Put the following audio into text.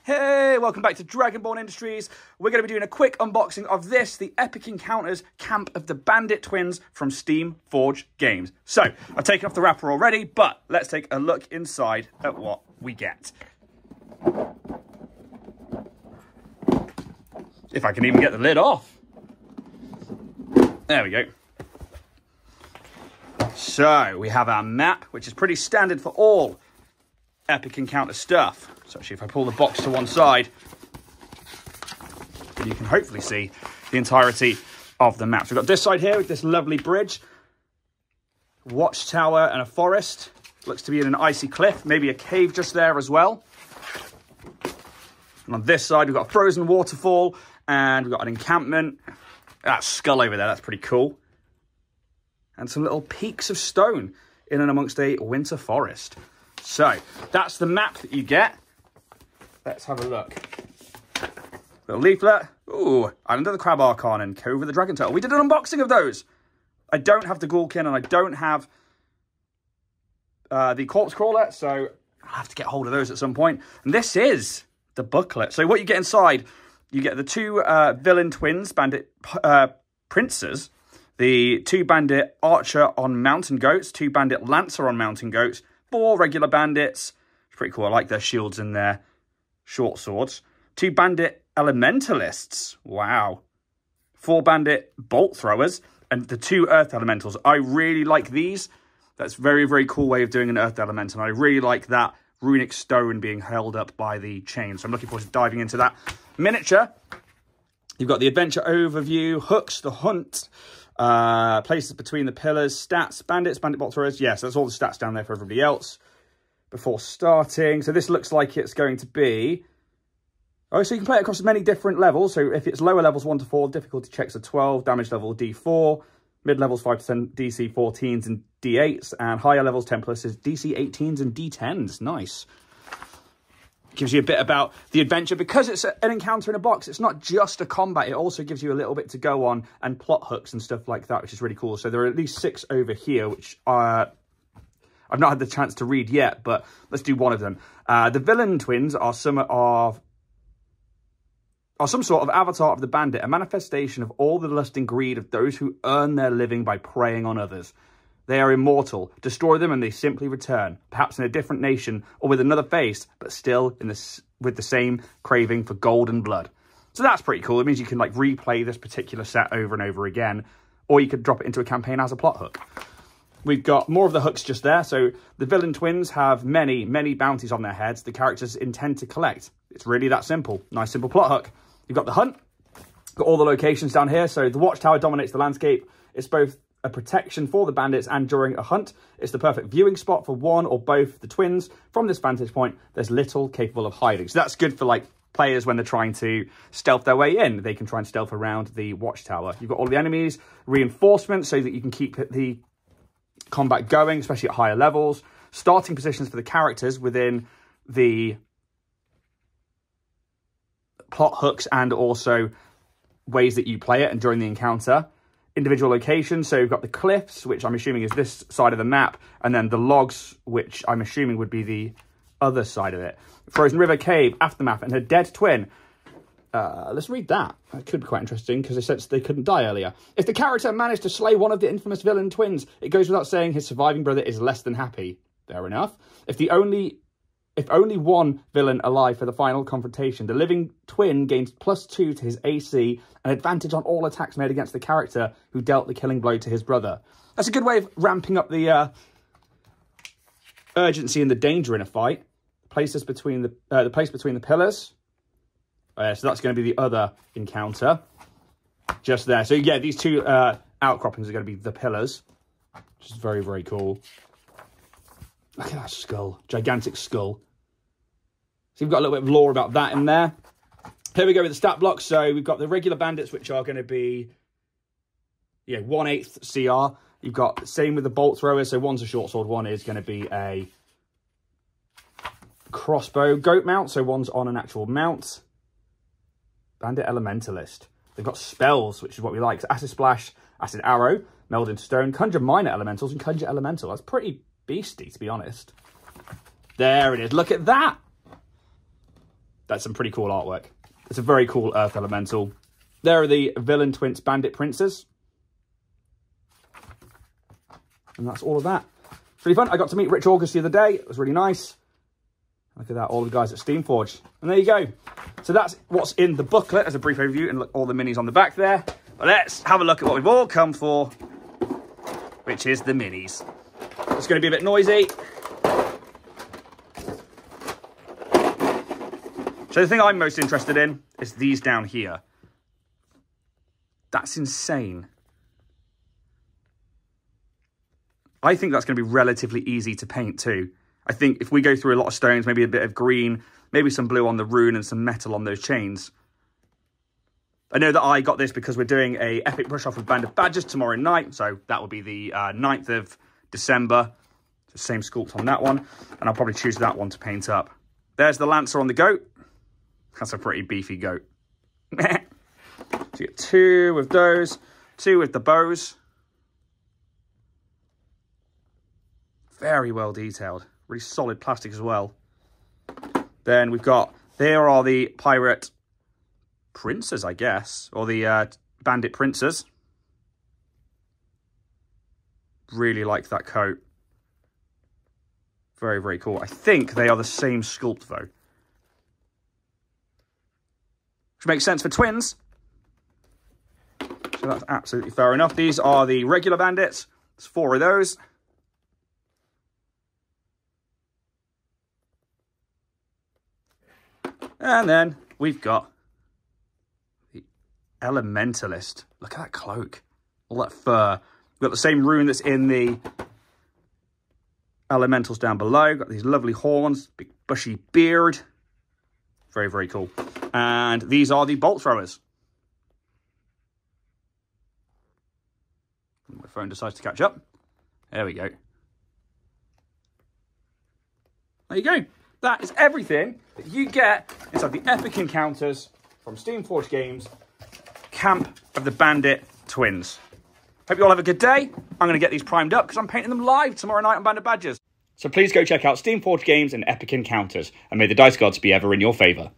Hey, welcome back to Dragonborn Industries. We're going to be doing a quick unboxing of this, the Epic Encounters Camp of the Bandit Twins from Steam Forge Games. So, I've taken off the wrapper already, but let's take a look inside at what we get. If I can even get the lid off. There we go. So, we have our map, which is pretty standard for all Epic Encounter stuff. So actually, if I pull the box to one side, you can hopefully see the entirety of the map. So we've got this side here with this lovely bridge, watchtower and a forest. Looks to be in an icy cliff, maybe a cave just there as well. And on this side, we've got a frozen waterfall and we've got an encampment. That skull over there, that's pretty cool. And some little peaks of stone in and amongst a winter forest. So that's the map that you get. Let's have a look. Little leaflet. Ooh, Island of the Crab Archon and Cove of the Dragon Turtle. We did an unboxing of those. I don't have the Ghoulkin and I don't have the Corpse Crawler, so I'll have to get hold of those at some point. And this is the booklet. So what you get inside, you get the two villain twins, bandit princes, the two bandit archer on mountain goats, two bandit lancer on mountain goats, 4 regular bandits. It's pretty cool. I like their shields and their short swords. 2 bandit elementalists. Wow. 4 bandit bolt throwers. And the 2 earth elementals. I really like these. That's a very, very cool way of doing an earth elemental. And I really like that runic stone being held up by the chain. So I'm looking forward to diving into that. Miniature. You've got the adventure overview, hooks, the hunt, places between the pillars, stats, bandits, bandit bolt throwers. Yes, that's all the stats down there for everybody else before starting. So this looks like it's going to be... Oh, so you can play it across many different levels. So if it's lower levels 1 to 4, difficulty checks are 12, damage level D4, mid levels 5 to 10, DC 14s and D8s, and higher levels 10 plus is DC 18s and D10s. Nice. Gives you a bit about the adventure. Because it's an encounter in a box, it's not just a combat. It also gives you a little bit to go on and plot hooks and stuff like that, which is really cool. So there are at least 6 over here, which are... I've not had the chance to read yet, but let's do one of them. The villain twins are some sort of avatar of the bandit, a manifestation of all the lust and greed of those who earn their living by preying on others. They are immortal. Destroy them and they simply return, perhaps in a different nation or with another face, but still with the same craving for gold and blood. So that's pretty cool. It means you can like replay this particular set over and over again, or you could drop it into a campaign as a plot hook. We've got more of the hooks just there. So the villain twins have many, many bounties on their heads the characters intend to collect. It's really that simple. Nice, simple plot hook. You've got the hunt. Got all the locations down here. So the watchtower dominates the landscape. It's both a protection for the bandits and during a hunt. It's the perfect viewing spot for one or both the twins. From this vantage point, there's little capable of hiding. So that's good for like players when they're trying to stealth their way in. They can try and stealth around the watchtower. You've got all the enemies, reinforcements so that you can keep the combat going, especially at higher levels. Starting positions for the characters within the plot hooks and also ways that you play it and during the encounter. Individual locations, so you've got the cliffs, which I'm assuming is this side of the map, and then the logs, which I'm assuming would be the other side of it. Frozen River, Cave, Aftermath, and her dead twin. Let's read that. That could be quite interesting, because they said they couldn't die earlier. If the character managed to slay one of the infamous villain twins, it goes without saying his surviving brother is less than happy. Fair enough. If only one villain alive for the final confrontation, the living twin gains +2 to his AC, an advantage on all attacks made against the character who dealt the killing blow to his brother. That's a good way of ramping up the urgency and the danger in a fight. Places between the place between the pillars. So that's going to be the other encounter. Just there. So yeah, these 2 outcroppings are going to be the pillars. Which is very, very cool. Look at that skull. Gigantic skull. So you've got a little bit of lore about that in there. Here we go with the stat blocks. So we've got the regular bandits, which are going to be 1/8 CR. You've got same with the bolt throwers. So one's a short sword, one is going to be a crossbow goat mount. So one's on an actual mount. Bandit elementalist. They've got spells, which is what we like. So acid splash, acid arrow, meld into stone, conjure minor elementals, and conjure elemental. That's pretty beastie, to be honest. There it is. Look at that. That's some pretty cool artwork. It's a very cool Earth Elemental. There are the Villain Twins Bandit Princes. And that's all of that. It's really fun. I got to meet Rich August the other day. It was really nice. Look at that, all the guys at Steamforge. And there you go. So that's what's in the booklet as a brief overview, and look, all the minis on the back there. But let's have a look at what we've all come for, which is the minis. It's going to be a bit noisy. So the thing I'm most interested in is these down here. That's insane. I think that's going to be relatively easy to paint too. I think if we go through a lot of stones, maybe a bit of green, maybe some blue on the rune and some metal on those chains. I know that I got this because we're doing a epic brush off with Band of Badgers tomorrow night. So that will be the 9th of December. The same sculpt on that one. And I'll probably choose that one to paint up. There's the Lancer on the goat. That's a pretty beefy goat. So you get 2 of those, 2 with the bows. Very well detailed. Really solid plastic as well. Then we've got, there are the pirate princes, I guess, or the bandit princes. Really like that coat. Very, very cool. I think they are the same sculpt though. Which makes sense for twins. So that's absolutely fair enough. These are the regular bandits. There's 4 of those. And then we've got the Elementalist. Look at that cloak. All that fur. We've got the same rune that's in the Elementals down below. Got these lovely horns, big bushy beard. Very, very cool. And these are the Bolt Throwers. My phone decides to catch up. There we go. There you go. That is everything that you get inside the Epic Encounters from Steamforge Games, Camp of the Bandit Twins. Hope you all have a good day. I'm going to get these primed up because I'm painting them live tomorrow night on Band of Badgers. So please go check out Steamforge Games and Epic Encounters, and may the dice gods be ever in your favour.